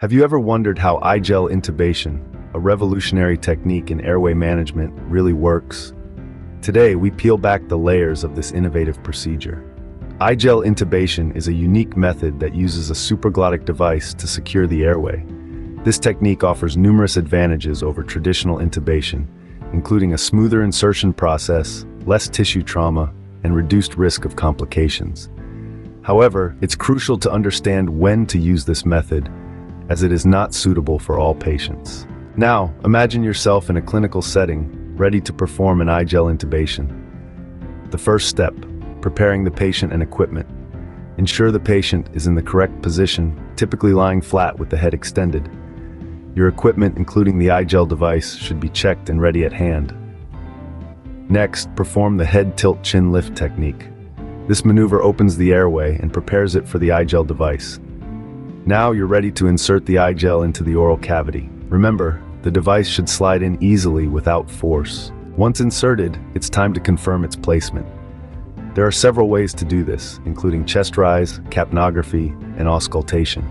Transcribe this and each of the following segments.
Have you ever wondered how iGel intubation, a revolutionary technique in airway management, really works? Today, we peel back the layers of this innovative procedure. iGel intubation is a unique method that uses a supraglottic device to secure the airway. This technique offers numerous advantages over traditional intubation, including a smoother insertion process, less tissue trauma, and reduced risk of complications. However, it's crucial to understand when to use this method, as it is not suitable for all patients. Now, imagine yourself in a clinical setting, ready to perform an iGel intubation. The first step, preparing the patient and equipment. Ensure the patient is in the correct position, typically lying flat with the head extended. Your equipment, including the iGel device, should be checked and ready at hand. Next, perform the head tilt chin lift technique. This maneuver opens the airway and prepares it for the iGel device. Now you're ready to insert the iGel into the oral cavity. Remember, the device should slide in easily without force. Once inserted, it's time to confirm its placement. There are several ways to do this, including chest rise, capnography, and auscultation.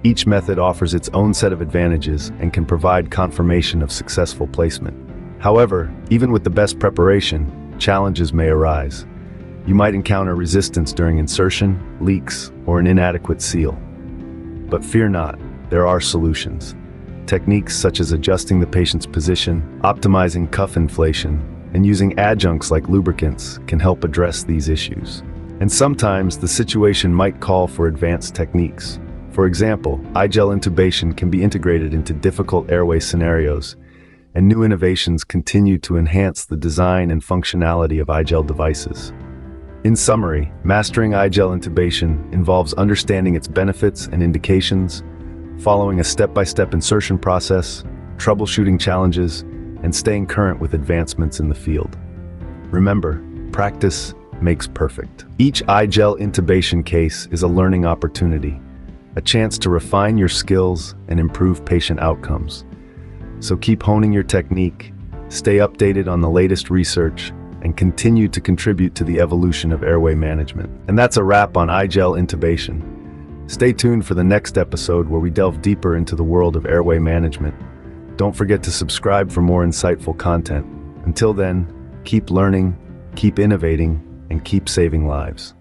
Each method offers its own set of advantages and can provide confirmation of successful placement. However, even with the best preparation, challenges may arise. You might encounter resistance during insertion, leaks, or an inadequate seal. But fear not, there are solutions. Techniques such as adjusting the patient's position, optimizing cuff inflation, and using adjuncts like lubricants can help address these issues. And sometimes the situation might call for advanced techniques. For example, iGel intubation can be integrated into difficult airway scenarios, and new innovations continue to enhance the design and functionality of iGel devices. In summary, mastering iGel intubation involves understanding its benefits and indications, following a step-by-step insertion process, troubleshooting challenges, and staying current with advancements in the field. Remember, practice makes perfect. Each iGel intubation case is a learning opportunity, a chance to refine your skills and improve patient outcomes. So keep honing your technique, stay updated on the latest research, and continue to contribute to the evolution of airway management. And that's a wrap on iGel intubation. Stay tuned for the next episode where we delve deeper into the world of airway management. Don't forget to subscribe for more insightful content. Until then, keep learning, keep innovating, and keep saving lives.